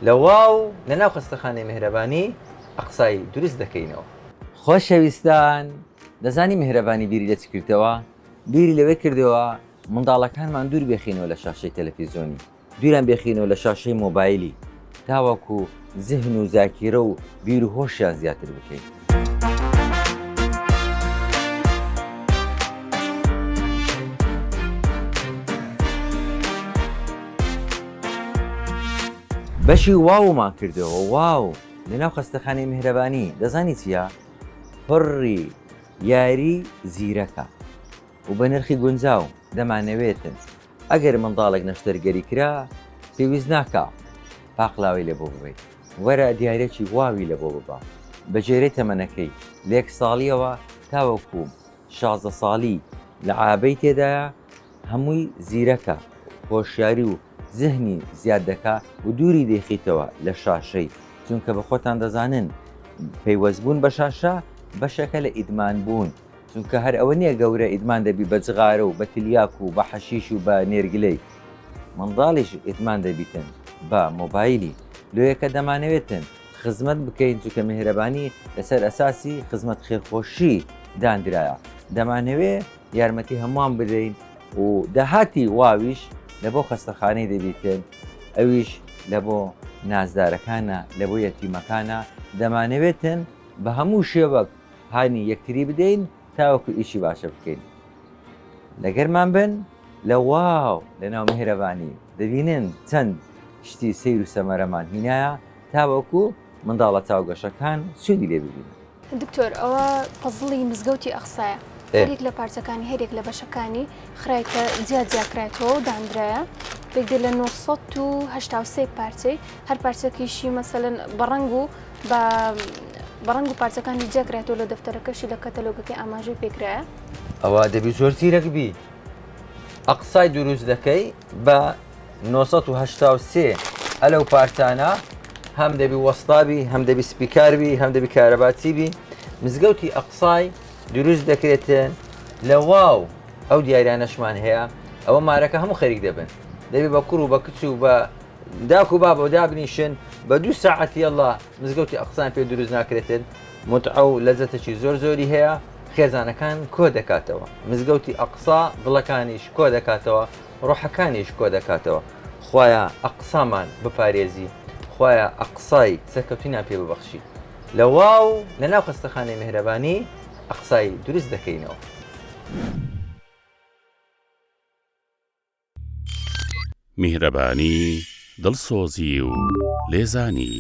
لە واو لەناو خستەخانەی میهرەبانی ئەقسای دروست دەکەینەوە. خۆشەویستان، دەزانی میهرەبانی بیری لە چ کردەوە؟ بیری لەوەی کردەوە منداڵەکانمان دوور بێخینەوە لە شاشەی تەلەڤیزۆنی، دووران بێخینەوە لە شاشەی مۆبایلی، تاوەکو زیهن و زاکیرە و بیر و هۆشیان زیاتر بکەین. بەشی واومان کردەوە. واو لەناو خستەخانەی میهرەبانی دەزانی چییە؟ پڕی یاری زیرەکە و بە نرخی گونجاو دەمانەوێتن. ئەگەر منداڵێک نەشتەرگەری کرا پێویست ناکە پاقلاوی لە بۆ ببیت، وەرە دیارێکی واوی لە بۆ ببە بە جێرەی تەمەنەکەی لە 1 ساڵیەوە تاوەکو 16 ساڵی لە عابەی تێدایە، هەمووی زیرەکە، هۆشیاری و زهنی زیاد دەکا و دووری دەیخیتەوە لە شاشەی، چونکە بە خۆتان دەزانن پەیوەستبوون بە شاشە بەشەکە لە ئیدمان بوون، چونکە هەر ئەوە نییە گەورە ئیدمان دەبی بە جغارە و بە تلیاک و بە حەشیش و بە نێرگلەی. منداڵیش ئیدمان دەبیتن بە مۆبایلی. لۆیەکە دەمانەوێتن خزمەت بکەین، چونکە میهرەبانی لەسەر ئەساسی خزمەت خێرخۆشی دانرایە. دەمانەوێ یارمەتی هەمووان بدەین و داهاتی واویش لە بۆ خستەخانەی دەبیتن، ئەویش لە بۆ نازدارەکانە، لە بۆ یەتیمەکانە. دەمانەوێتن بە هەموو شێوەک هانی یەکتری بدەین تاوەکو ئیشی باشە بکەین. لەگەرمان بن لە واو لەناو میهرەبانی دەبینن چەند شتی سەیر و سەمەرەمان هینایە تاوەکو منداڵە چاوگەشەکان سوودی لێ ببینن. دکتۆر، ئەوە پەزڵی مزگەوتی ئەقسایە، هەرێک لە پارچەکانی هەرێک لە بەشەکانی خرايتە جیاکرایەوە و دانرایە بێگدە لە 983 پارچەی، هەر پارچەکیشی مەسەلەن بەڕەنگ و پارچەکانی جیاکرایەوە لە دەفتەرەکەشی لە کەتەلۆگەکەی ئاماژەی پێکرایە. ئەوە دەبی زۆر زیرەک بی. ئەقسای دروست دەکەی بە 983 ئەلەو پارچانە، هەم دەبی وەستابی، هەم دەبی سپیکاربی، هەم دەبی کارەباچیبی. مزگەوتی ئەقسای دروست دەکرێتن لە واو. ئەو دیاریانەشمان هەیە، ئەوە مارەکە هەموو خەریک دەبن، دەبی بە کوڕ و بە کچ و بە داک و بابە و دابنیشن بە 2 ساعەتی ئەڵڵا مزگەوتی ئەقسان پێ دروست ناکرێتن. متعە و لەزەتێکی زۆر زۆری هەیە، خێزانەکان کۆ دەکاتەوە. مزگەوتی ئەقسا دڵەکانیش کۆ دەکاتەوە، ڕۆحەکانیش کۆ دەکاتەوە. خوایە ئەقسامان بپارێزی، خوایە ئەقسای سەرکەوتوینان پێ ببەخشی. لە واو لەناو خستەخانەی میهرەبانی ئەقسای دروست دەکەینەوە. میهرەبانی دڵسۆزی و لێزانی.